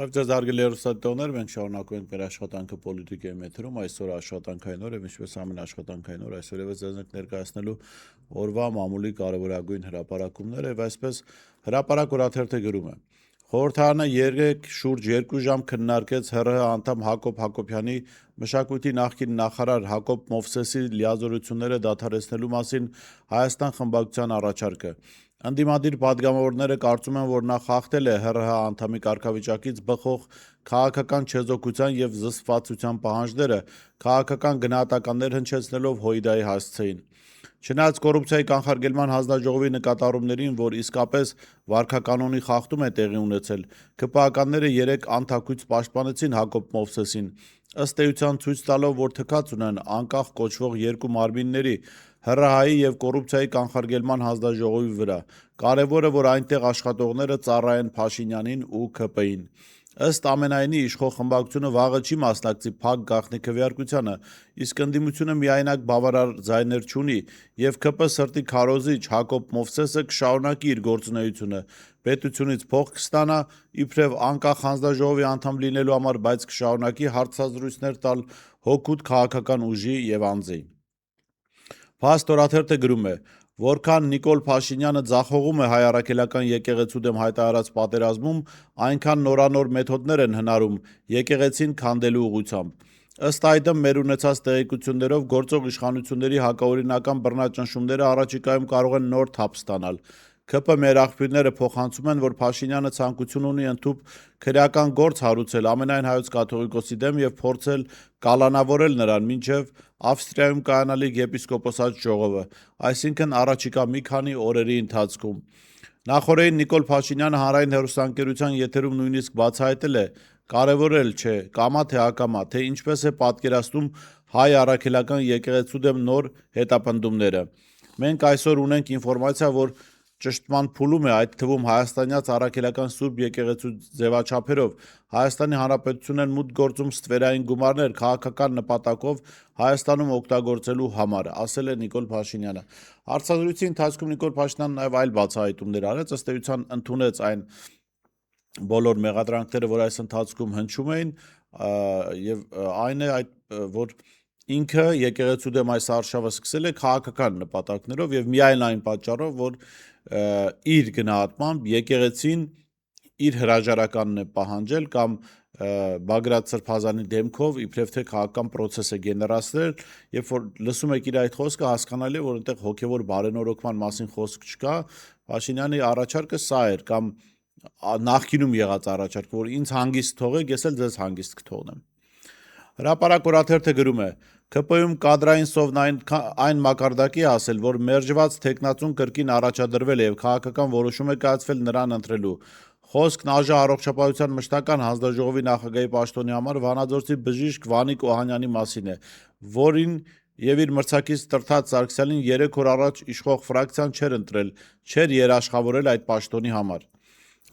Բարև ձեզ հարգելի հեռուստադիտողներ, մենք շարունակում ենք մեր աշխատանքը պոլիտիկայի մեթրում, այսօր աշխատանքային օր եւ ինչպես ամեն աշխատանքային օր այսօր եւս ձեզ ենք ներկայացնելու օրվա մամուլի կարևորագույն հրապարակումները եւ այսպես հրապարակ օրաթերթը գրում է. Խորհրդարանը շուրջ 2 ժամ քննարկեց ՀՌՀ անդամ Հակոբ Հակոբյանի մշակույթի նախկին նախարար Հակոբ Մովսեսի լիազորությունները դադարեցնելու մասին Հայաստան խմբակցության առաջարկը։ Ընդդիմադիր պատգամավորները կարծում են, որ նա խախտել է ՀՌՀ անդամի կարգավիճակից բխող քաղաքական չեզոքության եւ զսպվածության պահանջները, քաղաքական գնահատականներ հնչեցնելով Հույդայի հասցեին։ Չնայած կոռուպցիայի կանխարգելման հանձնաժողովի նկատառումներին, որ իսկապես վարքականոնի խախտում է տեղի ունեցել, ԿՊԱ-ականները 3 անթաքույց պաշտպանեցին Հակոբ Մովսեսին, ըստ էության ցույց տալով, որ թքած ունեն անկախ կոչվող երկու մարմինների՝ ՀՌՀ-ի եւ կոռուպցիայի կանխարգելման հանձնաժողովի վրա։ Կարևորը, որ այնտեղ աշխատողները ծառայեն Փաշինյանին ու ՔՊ-ին։ Ըստ ամենայնի, իշխող խմբակցությունը վաղը չի մասնակցի փակ գաղտնի քվեարկությանը, իսկ ընդդիմությունը միայնակ բավարար ձայներ չունի, եւ ՔՊ սրտի քարոզիչ Հակոբ Մովսեսը կշարունակի իր գործունեությունը, պետությունից փող կստանա, իբրև անկախ հանձնաժողովի անդամ լինելու համար, բայց կշարունակի հարցազրույցներ տալ հօգուտ քաղաքական ուժի եւ անձի։ Փաստ օրաթերթը գրում է. որքան Նիկոլ Փաշինյանը ձախողում է հայ առաքելական եկեղեցու դեմ հայտարարած պատերազմում, այնքան նորանոր մեթոդներ են հնարում եկեղեցին քանդելու ուղղությամբ։ Ըստ այդմ մեր ունեցած տեղեկություններով գործող իշխանությունների հակաօրինական բռնաճնշումները առաջիկայում կարող են նոր թափ ստանալ։ ՔՊ մեր աղբյուրները փոխանցում են, որ Փաշինյանը ցանկություն ունի ընդհուպ քրեական գործ հարուցել ամենայն հայոց կաթողիկոսի դեմ եւ փորձել կալանավորել նրան մինչեւ Ավստրիայում կայանալիք եպիսկոպոսաց ժողովը, այսինքն առաջիկա մի քանի օրերի ընթացքում։ Նախորդին Նիկոլ Փաշինյանը հանրային հեռուստաընկերության եթերում նույնիսկ բացահայտել է. կարևորել չէ, կամա թե ակամա, թե ինչպես է պատկերացնում հայ առաքելական եկեղեցու դեմ նոր հետապնդումները։ Մենք այսօր ունենք ինֆորմացիա, որ ճշտման փուլում է, այդ թվում հայաստանյաց առաքելական Սուրբ եկեղեցու ձևաչափերով Հայաստանի Հանրապետություն են մուտք գործում ստվերային գումարներ քաղաքական նպատակով Հայաստանում օգտագործելու համար, ասել է Նիկոլ Փաշինյանը։ Հարցազրույցի ընթացքում Նիկոլ Փաշինյանը նաև այլ բացահայտումներ արեց, ըստ էության ընդունեց այն բոլոր մեղադրանքները, որ այս ընթացքում հնչում էին, եւ այն է որ ինքը եկեղեցու դեմ այս արշավը սկսել է քաղաքական նպատակներով եւ միայն այն պատճառով, որ իր գնահատմամբ եկեղեցին իր հրաժարականն է պահանջել կամ Բագրատ Սրբազանի դեմքով իբրև թե քաղաքական process է գեներացրել, երբ որ լսում եք իր այդ խոսքը, հասկանալի է, որ այնտեղ հոգևոր բարենորոգման մասին խոսք չկա, Փաշինյանի առաջարկը սա էր կամ նախկինում եղած առաջարկ, որ ինձ հանգիստ թողեք, ես էլ ձեզ հանգիստ կթողնեմ։ Հրապարակ օրաթերթը գրում է. ՔՊ-ում կադրային սովն այն մակարդակի ասել, որ մերժված թեկնածուն կրկին առաջադրվել է եւ քաղաքական որոշում է կայացվել նրան ընտրելու։ Խոսքն ԱԺ առողջապահության մշտական հանձնաժողովի նախագահի պաշտոնի համար Վանաձորցի բժիշկ Վանիկ Օհանյանի մասին է, որին եւ իր մրցակից Տրթած Սարգսյանին 3 օր առաջ իշխող ֆրակցիան չէր ընտրել, չէր երաշխավորել այդ պաշտոնի համար։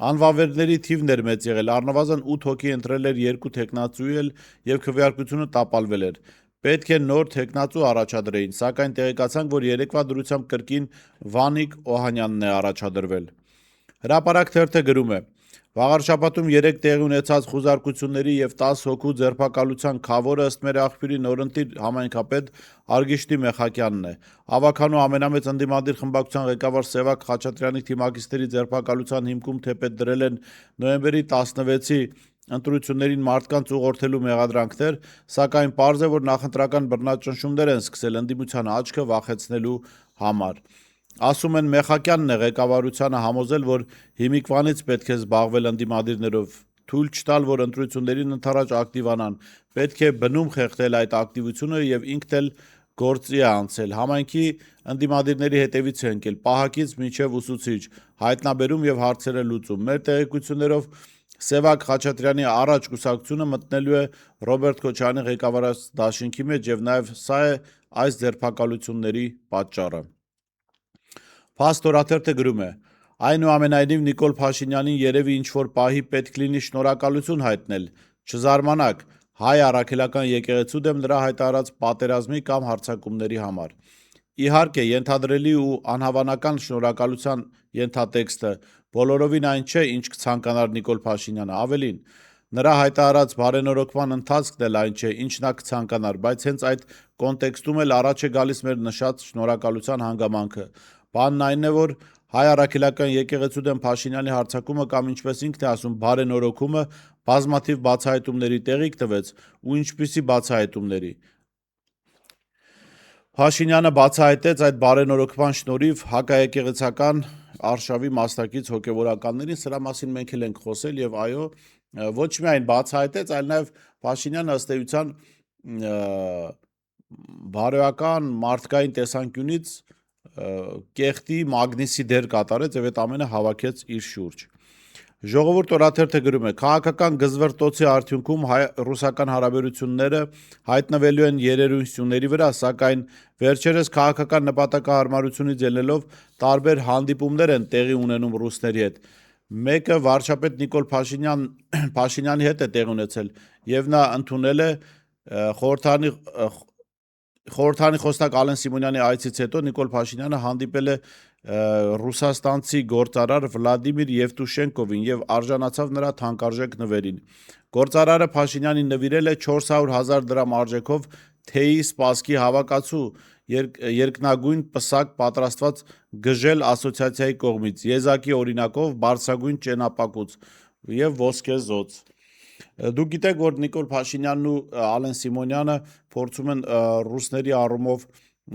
Անվավերների թիվն էր մեծ եղել, առնվազն 8 հոգի ընտրել էր 2 թեկնածու էլ եւ քվեարկությունը տապալվել էր։ Պետք է նոր թեկնածու առաջադրեին, սակայն տեղեկացանք, որ երեկվա դրությամբ կրկին Վանիկ Օհանյանն է առաջադրվել։ Հրապարակ թերթը գրում է. Վաղարշաբաթում 3 տեղի ունեցած խուզարկությունների եւ 10 հոգու ձերբակալության քավորը ըստ մեր աղբյուրի նորընտիր համայնքապետ Արգիշտի Մեխակյանն է։ Ավականու ամենամեծ ընդդիմադիր խմբակցության ղեկավար Սևակ Խաչատրյանի թիմակիցների ձերբակալության հիմքում թեպետ դրել են նոյեմբերի 16-ի ընտրություններին մարդկանց ուղղորդելու մեղադրանքներ, սակայն պարզ է, որ նախընտրական բռնաճնշումներ են սկսել ընդդիմության աչքը վախեցնելու համար։ Ասում են Մեխակյանն է ղեկավարությանը համոզել, որ հիմիկվանից պետք է զբաղվել ընդդիմադիրներով, թույլ չտալ, որ ընտրություններին ընդառաջ ակտիվանան, պետք է բնում խեղդել այդ ակտիվությունը եւ ինքն էլ գործի է անցել, համայնքի ընդդիմադիրների հետևից է ընկել, պահակից մինչև ուսուցիչ, հայտնաբերում եւ հարցերը լուծում։ Մեր տեղեկություններով Սևակ Խաչատրյանի առաջ կուսակցությունը մտնելու է Ռոբերտ Քոչարյանի ղեկավարած դաշինքի մեջ եւ նաեւ սա է այս ձերբակալությունների պատճառը։ Փաստ օրաթերթը գրում է. այնուամենայնիվ Նիկոլ Փաշինյանին երևի ինչ-որ պահի պետք լինի շնորհակալություն հայտնել, չզարմանաք հայ առաքելական եկեղեցու դեմ նրա հայտարարած պատերազմի կամ հարձակումների համար։ Իհարկե, ենթադրելի ու անհավանական շնորհակալության ենթատեքստը բոլորովին այն չէ, ինչ կցանկանար Նիկոլ Փաշինյանը, ավելին, Նրա հայտարարած բարենորոգման ընթացքն էլ այն չէ, ինչ նա կցանկանար, բայց հենց այդ կոնտեքստում էլ առաջ է գալիս մեր նշած շնորհակալության հանգամանքը։ Բանն այն է, որ հայ առաքելական եկեղեցու դեմ Փաշինյանի հարձակումը կամ ինչպես ինքն է ասում, բարենորոգումը բազմաթիվ բացահայտումների տեղիք տվեց ու ինչպիսի բացահայտումների։ Փաշինյանը բացահայտեց այդ բարենորոգման շնորհիվ հակաեկեղեցական արշավի մասնակից հոգևորականներին, սրա մասին մենք էլ ենք խոսել եւ այո, ոչ միայն բացահայտեց, այլ նաեւ Փաշինյանը ըստ էության բարոյական մարդկային տեսանկյունից կեղտի մագնիսի դեր կատարեց եւ այդ ամենը հավաքեց իր շուրջ։ Ժողովուրդ օրաթերթը գրում է. քաղաքական գզվրտոցի արդյունքում ռուսական հարաբերությունները հայտնվելու են երերույթությունների վրա, սակայն վերջերս քաղաքական նպատակահարմարությունից ելնելով տարբեր հանդիպումներ են տեղի ունենում ռուսների հետ։ Մեկը վարչապետ Նիկոլ Փաշինյանի հետ է տեղի ունեցել եւ նա ընդունել է խորհրդանի խոսնակ Ալեն Սիմոնյանի այցից հետո Նիկոլ Փաշինյանը հանդիպել է ռուսաստանցի գործարար Վլադիմիր Եվտուշենկովին եւ արժանացավ նրա թանկարժեք նվերին։ Գործարարը Փաշինյանին նվիրել է 400,000 դրամ արժեքով թեյի սպասքի հավաքածու երկնագույն պսակ պատրաստված գժել ասոցիացիայի կողմից, եզակի օրինակով բարձրագույն ճենապակուց եւ ոսկե զոծ։ Դուք գիտեք, որ Նիկոլ Փաշինյանն ու Ալեն Սիմոնյանը փորձում են ռուսների առումով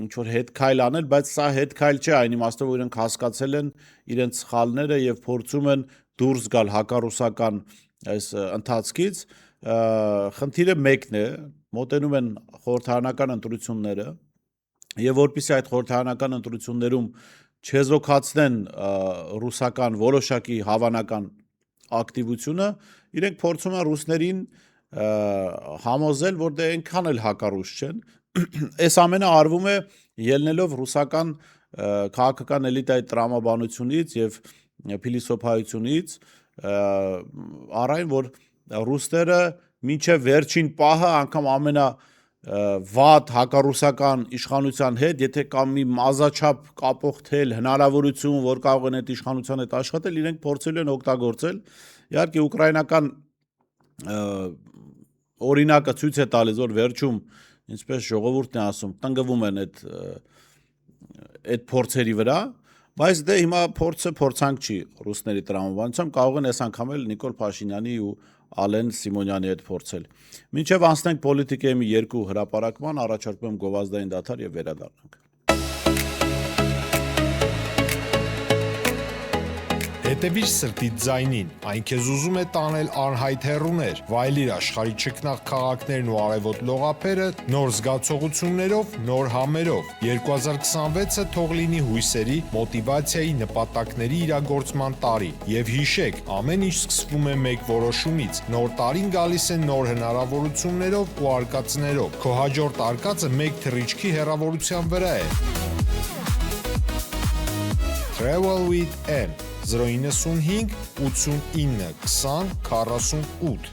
ինչ-որ հետքայլ անել, բայց սա հետքայլ չէ այն իմաստով, որ իրենք հասկացել են իրենց սխալները եւ փորձում են դուրս գալ հակառուսական այս ընթացքից։ Խնդիրը մեկն է, մոտենում են խորհրդարանական ընտրությունները եւ որpիսի այդ խորհրդարանական ընտրություններում չեզոքացնեն ռուսական որոշակի հավանական ակտիվությունը, իրենք փորձում են ռուսներին համոզել, որ դե այնքան էլ հակառուս չեն։ Այս ամենը արվում է ելնելով ռուսական քաղաքական էլիտայի տրամաբանությունից եւ փիլիսոփայությունից, առայն որ ռուսները մինչև վերջին պահը անգամ ամենավատ հակառուսական իշխանության հետ, եթե կա մի մազաչափ կապող թել հնարավորություն, որ կարող են այդ իշխանության հետ աշխատել, իրենք փորձելու են օգտագործել։ Իհարկե ուկրաինական օրինակը ցույց է տալիս, որ վերջում, ինչպես ժողովուրդն է ասում, տնկվում են այդ փորձերի վրա, բայց դե հիմա փորձը փորձանք չի ռուսների տրամաբանությամբ, կարող են այս անգամ էլ Նիկոլ Փաշինյանի ու Ալեն Սիմոնյանի հետ փորձել։ Մինչև անցնենք պոլիտիկայի մի երկու հրապարակման, առաջարկում եմ գովազդային դադար եւ վերադառնանք։ Հետևիր սրտիդ ձայնին, այն քեզ ուզում է տանել անհայտ հեռուներ, վայելիր աշխարհի չքնաղ քաղաքներն ու արևոտ լողափերը նոր զգացողություններով, նոր համերով։ 2026-ը թող լինի հույսերի, մոտիվացիայի, նպատակների իրագործման տարի։ Եվ հիշեք, ամեն ինչ սկսվում է մեկ որոշումից։ Նոր տարին գալիս է նոր հնարավորություններով ու արկածներով։ Քո հաջորդ արկածը մեկ թռիչքի հեռավորության վրա է։ Travel with M 095 89 20 48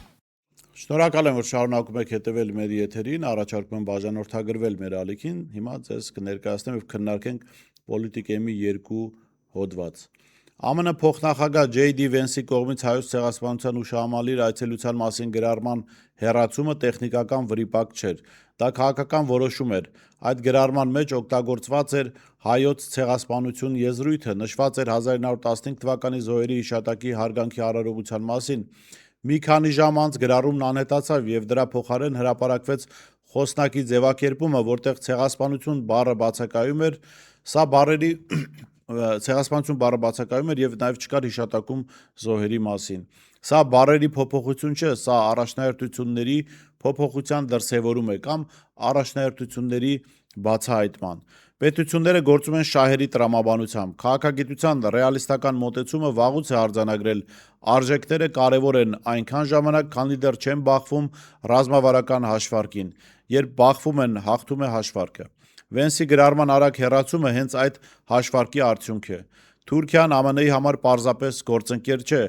Շնորհակալ եմ, որ շարունակում եք հետևել մեր եթերին, առաջարկում եմ բաժանորդագրվել մեր ալիքին, հիմա ձեզ կներկայացնեմ եւ քննարկենք պոլիտիկայի մի երկու հոդված։ ԱՄՆ փոխնախագահ J.D. Vance-ի կողմից հայոց ցեղասպանության ուշահամալիր այցելության մասին գրառման հեռացումը տեխնիկական վրիպակ չէր։ Դա քաղաքական որոշում էր։ Այդ գրառման մեջ օգտագործված էր հայոց ցեղասպանություն եզրույթը, նշված էր 1915 թվականի զոհերի հիշատակի հարգանքի արարողության մասին։ Մի քանի ժամ անց գրառումն անհետացավ եւ դրա փոխարեն հրապարակվեց խոսնակի ձևակերպումը, որտեղ ցեղասպանություն բառը բացակայում էր, սա բառերի ցեղասպանություն բառը բացակայում էր եւ նաեւ չկար հիշատակում զոհերի մասին։ Սա բառերի փոփոխություն չէ, սա առաջնահերթությունների փոփոխության դրսևորում է կամ առաջնահերթությունների բացահայտման։ Պետությունները գործում են շահերի տրամաբանությամբ։ Քաղաքագիտության ռեալիստական մոտեցումը վաղուց է արձանագրել արժեքները կարևոր են այնքան ժամանակ, քանի դեռ չեն բախվում ռազմավարական հաշվարկին։ Երբ բախվում են, հաղթում է հաշվարկը։ Վենսի գրառման արագ հեռացումը հենց այդ հաշվարկի արդյունք է։ Թուրքիան ԱՄՆ-ի համար պարզապես գործընկեր չէ,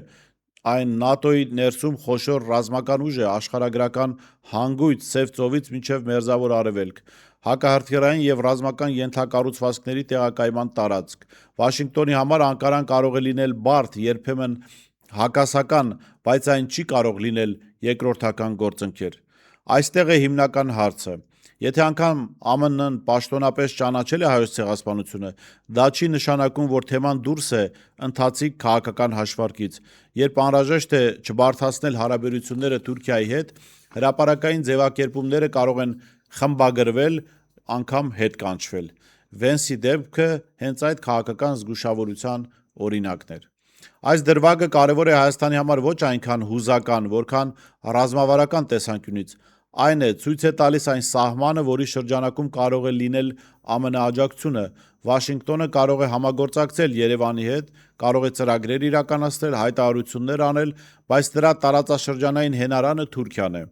այն ՆԱՏՕ-ի ներսում խոշոր ռազմական ուժ է, աշխարհագրական հանգույց Սև ծովից մինչև Մերձավոր Արևելք, հակահրթիռային եւ ռազմական ենթակառուցվածքների տեղակայման տարածք։ Վաշինգտոնի համար Անկարան կարող է լինել բարդ, երբեմն հակասական, բայց այն չի կարող լինել երկրորդական գործընկեր։ Այստեղ է հիմնական հարցը։ Եթե անգամ ԱՄՆ-ն պաշտոնապես ճանաչել է Հայոց ցեղասպանությունը, դա չի նշանակում, որ թեման դուրս է ընթացիկ քաղաքական հաշվարկից, երբ անհրաժեշտ է չբարդացնել հարաբերությունները Թուրքիայի հետ, հրապարակային ձևակերպումները կարող են խմբագրվել, անգամ հետ կանչվել։ Վենսի դեպքը հենց այդ քաղաքական զգուշավորության օրինակն էր։ Այս դրվագը կարևոր է Հայաստանի համար ոչ այնքան հուզական, որքան ռազմավարական տեսանկյունից։ Այն է, ցույց է տալիս այն սահմանը, որի շրջանակում կարող է լինել ԱՄՆ աջակցությունը։ Վաշինգտոնը կարող է համագործակցել Երևանի հետ, կարող է ծրագրեր իրականացնել, հայտարարություններ անել, բայց դրա տարածաշրջանային հենարանը Թուրքիան է։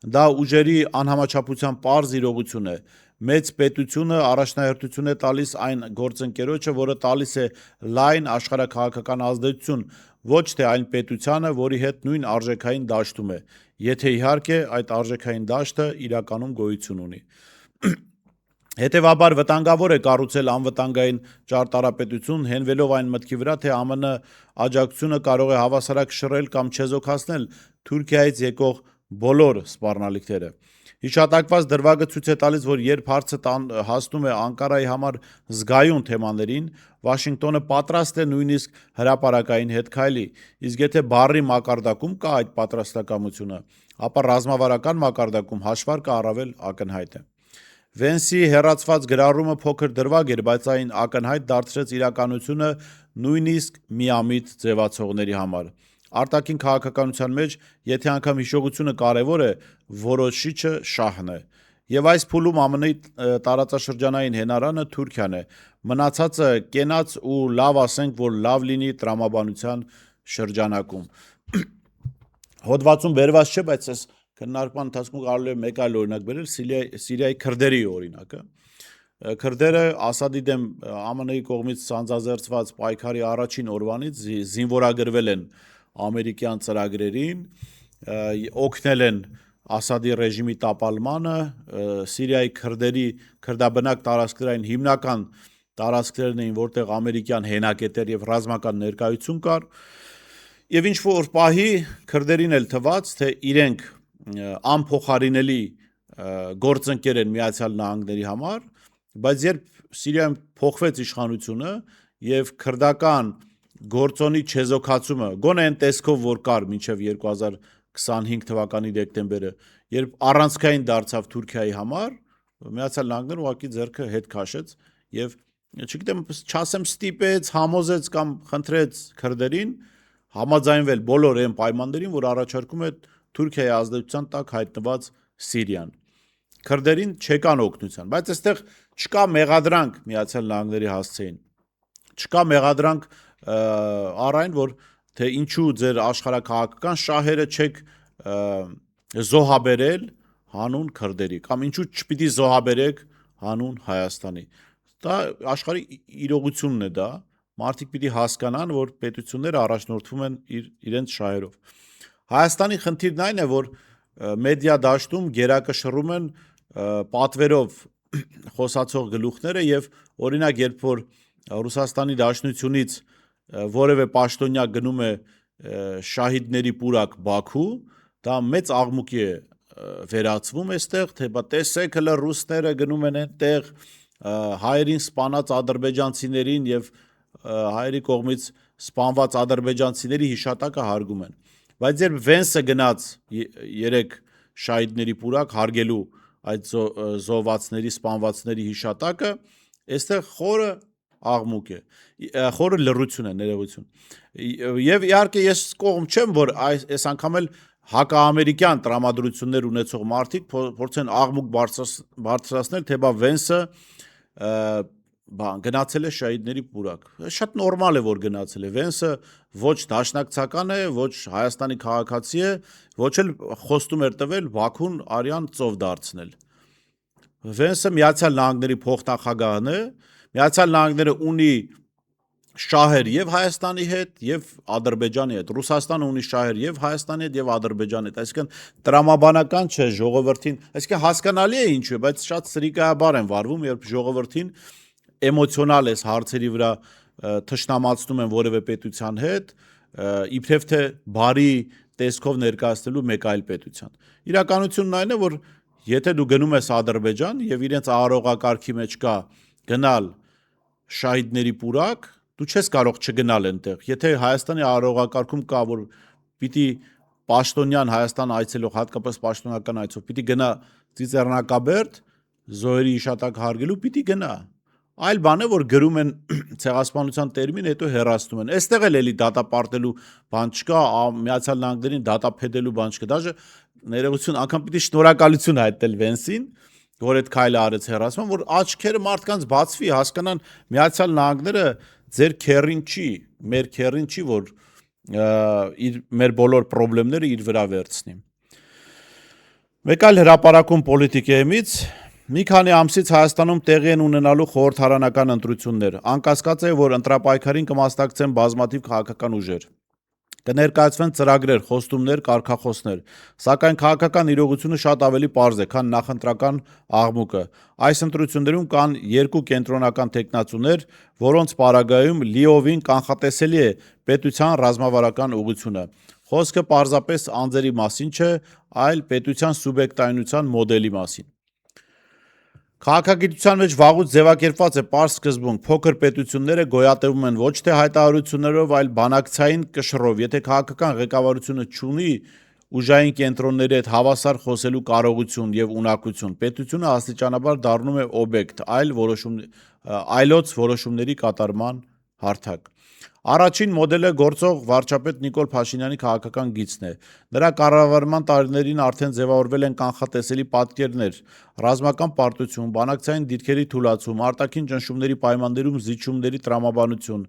Դա ուժերի անհամաչափության պարզ իրողություն է։ Մեծ պետությունը առաջնահերթություն է տալիս այն գործընկերոջը, որը տալիս է լայն աշխարհաքաղաքական ազդեցություն, ոչ թե այն պետությանը, որի հետ նույն արժեքային դաշտում է, եթե իհարկե այդ արժեքային դաշտը իրականում գոյություն ունի։ Հետևաբար վտանգավոր է կառուցել անվտանգային ճարտարապետություն, հենվելով այն մտքի վրա, թե ԱՄՆ աջակցությունը կարող է հավասարակ շռել կամ չեզոքացնել Թուրքիայից եկող բոլոր սպառնալիքները։ Հիշատակված դրվագը ցույց է տալիս, որ երբ հարցը հասնում է Անկարայի համար զգայուն թեմաներին, Վաշինգտոնը պատրաստ է նույնիսկ հրապարակային հետ քայլի, իսկ եթե բառի մակարդակում կա այդ պատրաստակամությունը, ապա ռազմավարական մակարդակում հաշվարկը առավել ակնհայտ է։ Վենսի հեռացված գրառումը փոքր դրվագ էր, բայց այն ակնհայտ դարձրեց իրականությունը նույնիսկ միամիտ ձևացողների համար։ Արտաքին քաղաքականության մեջ, եթե անգամ հիշողությունը կարևոր է, որոշիչը շահն է։ Եվ այս փուլում ԱՄՆ-ի տարածաշրջանային հենարանը Թուրքիան է։ Մնացածը կենաց ու լավ ասենք, որ լավ լինի տրամաբանության շրջանակում։ Հոդվածում բերված չէ, բայց այս քննարկման ընթացքում կարելի է մեկ այլ օրինակ բերել Սիրիայի քրդերի օրինակը։ Քրդերը Ասադի դեմ ԱՄՆ-ի կողմից սանձազերծված պայքարի առաջին օրվանից զինվորագրվել են ամերիկյան ծրագրերին, օգնել են Ասադի ռեժիմի տապալմանը, Սիրիայի քրդերի քրդաբնակ տարածքներային հիմնական տարածքներն էին, որտեղ ամերիկյան հենակետեր եւ ռազմական ներկայություն կար, եւ ինչ որ պահի քրդերին էլ թվաց, թե իրենք անփոխարինելի գործընկեր են Միացյալ Նահանգների համար, բայց երբ Սիրիայում փոխվեց իշխանությունը եւ քրդական գործոնի չեզոքացումը, գոնե այն տեսքով, որ կար մինչև 2025 թվականի դեկտեմբերը, երբ առանցքային դարձավ Թուրքիայի համար, Միացյալ Նահանգները ուղղակի ձեռքը հետ քաշեց եւ չգիտեմ, չասեմ ստիպեց, համոզեց կամ խնդրեց քրդերին համաձայնվել բոլոր այն պայմաններին, որ առաջարկում է Թուրքիայի ազդեցության տակ հայտնված Սիրիան։ Քրդերին չեկան օգնության, բայց այստեղ չկա մեղադրանք Միացյալ Նահանգների հասցեին։ Չկա մեղադրանք առ այն, որ թե ինչու ձեր աշխարհաքաղաքական շահերը չեք զոհաբերել հանուն քրդերի, կամ ինչու չպիտի զոհաբերեք հանուն Հայաստանի։ Դա աշխարհի իրողությունն է դա, մարդիկ պիտի հասկանան, որ պետությունները առաջնորդվում են իրենց շահերով։ Հայաստանի խնդիրն այն է, որ մեդիա դաշտում գերակշռում են պատվերով խոսացող գլուխները եւ օրինակ երբ որ Ռուսաստանի Դաշնությունից որևէ պաշտոնյա գնում է շահիդների պուրակ Բաքու, դա մեծ աղմուկի է վերածվում այստեղ, թե բա տեսեք հələ ռուսները գնում են այնտեղ հայերին սպանած ադրբեջանցիներին եւ հայերի կողմից սպանված ադրբեջանցիների հիշատակը հարգում են։ Բայց երբ Վենսը գնաց 3 շահիդների պուրակ հարգելու այդ զոհվածների, սպանվածների հիշատակը, այստեղ խորը աղմուկ է, խորը լռություն է, ներողություն։ Եվ իհարկե ես կողմ չեմ, որ այս անգամ էլ հակաամերիկյան տրամադրություններ ունեցող մարդիկ փորձեն աղմուկ բարձրացնել, թե բա Վենսը գնացել է շահիդների պուրակ։ Շատ նորմալ է, որ գնացել է։ Վենսը ոչ դաշնակցական է, ոչ Հայաստանի քաղաքացի է, ոչ էլ խոստում էր տվել Բաքուն արյան ծով դարձնել։ Վենսը Միացյալ Նահանգների փոխնախագահն է, Միացյալ Նահանգները ունի շահեր եւ Հայաստանի հետ եւ Ադրբեջանի հետ։ Ռուսաստանը ունի շահեր եւ Հայաստանի հետ եւ Ադրբեջանի հետ։ Այսինքն տրամաբանական չէ ժողովրդին, այսինքն հասկանալի է ինչու է, բայց շատ սրիկայաբար են վարվում, երբ ժողովրդին էմոցիոնալ էս հարցերի վրա թշնամացնում են որևէ պետության հետ, իբրև թե բարի տեսքով ներկայացնելու մեկ այլ պետության։ Իրականությունն այն է, որ եթե դու գնում ես Ադրբեջան եւ իրենց ահարողակարգի մեջ կա գնալ շահիդների պուրակ, դու չես կարող չգնալ այնտեղ։ Եթե Հայաստանի ահարողակարգում կա, որ պիտի պաշտոնյան Հայաստան այցելող, հատկապես պաշտոնական այցով, պիտի գնա Ծիծեռնակաբերդ զոհերի հիշատակ հարգելու, պիտի գնա։ Այլ բան է, որ գրում են ցեղասպանության տերմին, հետո հեռացնում են։ Այստեղ էլ էլի դատապարտելու բան չկա, Միացյալ Նահանգներին դատափետելու բան չկա։ Դաժե ներողություն, անգամ պիտի շնորհակալություն հայտնել Վենսին, որ այդ քայլը արեց հեռացման, որ աչքերը մարդկանց բացվի, հասկանան Միացյալ Նահանգները ձեր քերին չի, մեր քերին չի, որ մեր բոլոր խնդիրները իր վրա վերցնի։ Մեկ այլ հրապարակում պոլիտիկայից մի քանի ամսից Հայաստանում տեղի են ունենալու խորհրդարանական ընտրություններ։ Անկասկած է, որ ընտրապայքարին կմասնակցեն բազմաթիվ քաղաքական ուժեր։ Կներկայացվեն ծրագրեր, խոստումներ, կարգախոսներ, սակայն քաղաքական իրողությունը շատ ավելի պարզ է, քան նախընտրական աղմուկը։ Այս ընտրություններում կան երկու կենտրոնական թեկնածուներ, որոնց պարագայում լիովին կանխատեսելի է պետության ռազմավարական ուղղությունը։ Խոսքը պարզապես անձերի մասին չէ, այլ պետության սուբյեկտայնության մոդելի մասին։ Քաղաքագիտության մեջ վաղուց ձևակերպված է պարզ սկզբունք. փոքր պետությունները գոյատևում են ոչ թե հայտարարություններով, այլ բանակցային կշռով։ Եթե քաղաքական ղեկավարությունը չունի ուժային կենտրոնների հետ հավասար խոսելու կարողություն եւ ունակություն, պետությունը աստիճանաբար դառնում է օբյեկտ, այլոց որոշումների կատարման հարթակ։ Առաջին մոդելը գործող վարչապետ Նիկոլ Փաշինյանի քաղաքական գիծն է։ Նրա կառավարման տարիներին արդեն ձևավորվել են կանխատեսելի պատկերներ, ռազմական պարտություն, բանակցային դիրքերի թուլացում, արտաքին ճնշումների պայմաններում զիջումների տրամաբանություն։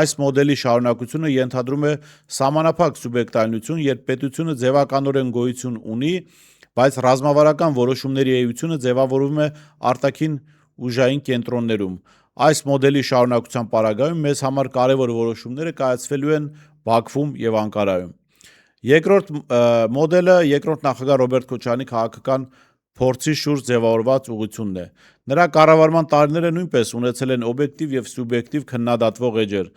Այս մոդելի շարունակությունը ենթադրում է սահմանափակ սուբյեկտայնություն, երբ պետությունը ձևականորեն գոյություն ունի, բայց ռազմավարական որոշումների էությունը ձևավորվում է արտաքին ուժային կենտրոններում։ Այս մոդելի շարունակության պարագայում մեզ համար կարևոր որոշումները կայացվելու են Բաքվում եւ Անկարայում։ Երկրորդ մոդելը երկրորդ նախագահ Ռոբերտ Քոչարյանի քաղաքական փորձի շուրջ ձևավորված ուղղությունն է։ Նրա կառավարման տարիները նույնպես ունեցել են օբյեկտիվ եւ սուբյեկտիվ քննադատվող էջեր,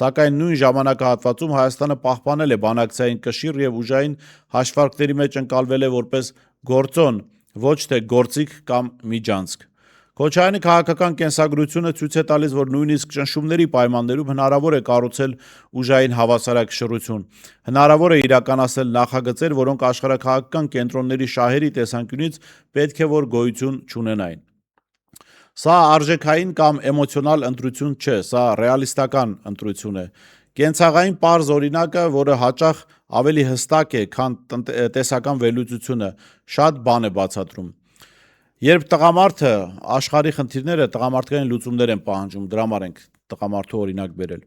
սակայն նույն ժամանակահատվածում Հայաստանը պահպանել է բանակցային կշիռ եւ ուժային հաշվարկների մեջ ընկալվել է որպես գործոն, ոչ թե գործիք կամ միջանցք։ Քոչարյանի քաղաքական կենսագրությունը ցույց է տալիս, որ նույնիսկ ճնշումների պայմաններում հնարավոր է կառուցել ուժային հավասարակշռություն։ Հնարավոր է իրականացնել նախագծեր, որոնք աշխարհաքաղաքական կենտրոնների շահերի տեսանկյունից պետք է որ գոյություն չունենային։ Սա արժեքային կամ էմոցիոնալ ընտրություն չէ, սա ռեալիստական ընտրություն է։ Կենցաղային պարզ օրինակը, որը հաճախ ավելի հստակ է, քան տեսական վերլուծությունը, շատ բան է բացատրում։ Երբ տղամարդը աշխարհի խնդիրները տղամարդկային լուծումներ են պահանջում, դրա համար ենք տղամարդու օրինակ բերել։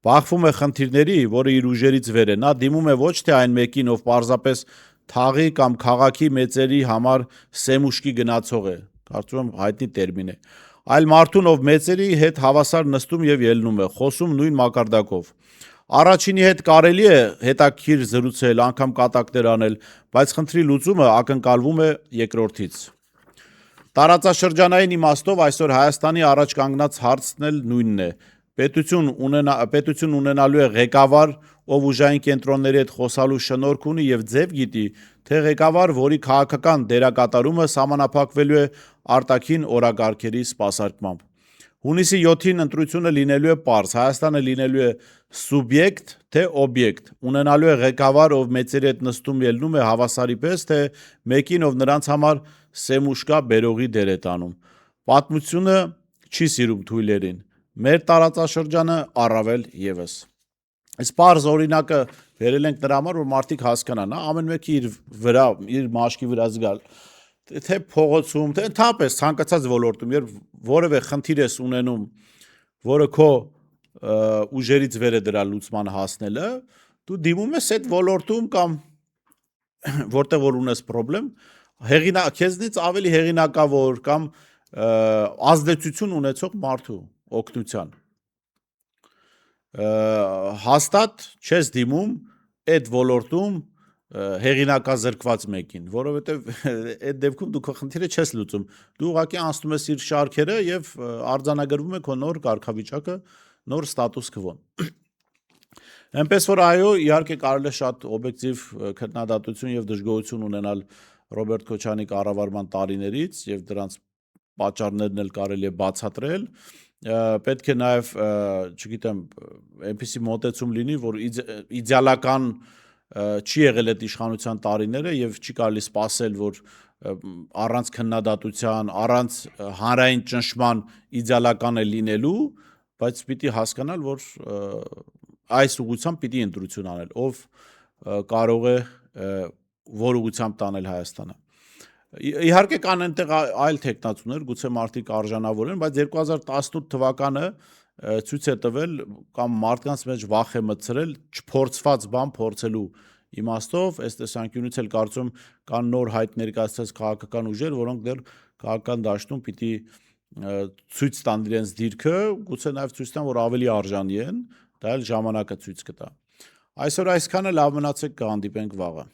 Բախվում է խնդիրների, որը իր ուժերից վեր է, նա դիմում է ոչ թե այն մեկին, ով պարզապես թաղի կամ քաղաքի մեծերի համար սեմուշկի գնացող է, կարծում եմ հայտնի տերմին է, այլ մարդուն, ով մեծերի հետ հավասար նստում եւ ելնում է, խոսում նույն մակարդակով։ Առաջինի հետ կարելի է հետաքրքիր զրուցել, անգամ կատակներ անել, բայց խնդրի լուծումը ակնկալվում է երկրորդից։ Տարածաշրջանային իմաստով այսօր Հայաստանի առաջ կանգնած հարցն էլ նույնն է։ Պետություն ունենալու է ղեկավար, ով ուժային կենտրոնների հետ խոսալու շնորհք ունի եւ ձև գիտի, թե ղեկավար, որի քաղաքական դերակատարումը սահմանափակվելու է արտաքին օրակարգերի սպասարկմամբ։ Հունիսի 7-ին ընտրությունը լինելու է պարզ, Հայաստանը լինելու է սուբյեկտ, թե օբյեկտ, ունենալու է ղեկավար, ով մեծերի հետ նստում ելնում է հավասարի պես, թե մեկին, ով նրանց համար սեմուշկա բերողի դեր է տանում։ Պատմությունը չի սիրում թույլերին, մեր տարածաշրջանը առավել եւս։ Այս պարզ օրինակը վերել ենք նրա համար, որ մարդիկ հասկանան, ամեն մեկի իր վրա, իր մաշկի վրա զգալ, թե փողոցում, թե ընդհանրապես ցանկացած ոլորտում, երբ որևէ խնդիր ես ունենում, որը քո ուժերից վեր է դրա լուծման հասնելը, դու դիմում ես այդ ոլորտում կամ որտեղ որ ունես խնդրեմ, քեզնից ավելի հեղինակավոր կամ ազդեցություն ունեցող մարդու օգնության։ Հաստատ չես դիմում այդ ոլորտում հեղինակազրկված մեկին, որովհետև այդ դեպքում դու քո խնդիրը չես լուծում։ Դու ուղղակի անցնում ես իր շարքերը եւ արձանագրվում է քո նոր կարգավիճակը, նոր ստատուս քվոն։ Այնպես որ այո, իհարկե կարելի է շատ օբյեկտիվ քննադատություն եւ դժգոհություն ունենալ Ռոբերտ Քոչարյանի կառավարման տարիներից եւ դրանց պատճառներն էլ կարելի է բացատրել։ Պետք է նաեւ, չգիտեմ, այնպիսի մոտեցում լինի, որ իդեալական չի եղել այդ իշխանության տարիները եւ չի կարելի սպասել, որ առանց քննադատության, առանց հանրային ճնշման իդեալական է լինելու, բայց պիտի հասկանալ, որ այս ուղղությամբ պիտի ընտրություն անել, ով կարող է որ ուղղությամբ տանել Հայաստանը։ Իհարկե կան այնտեղ այլ տեխնացուներ, գուցե մարդիկ արժանավոր են, բայց 2018 թվականը ցույց է տվել կամ մարդկանց մեջ վախ է մտցրել չփորձված բան փորձելու իմաստով, այս տեսանկյունից էլ կարծում կան նոր հայտ ներկայացած քաղաքական ուժեր, որոնք դեռ քաղաքական դաշտում պիտի ցույց տան իրենց դիրքը, գուցե նաև ցույց տան, որ ավելի արժանի են, դա էլ ժամանակը ցույց կտա։ Այսօր այսքանը, լավ մնացեք, կհանդիպենք վաղը։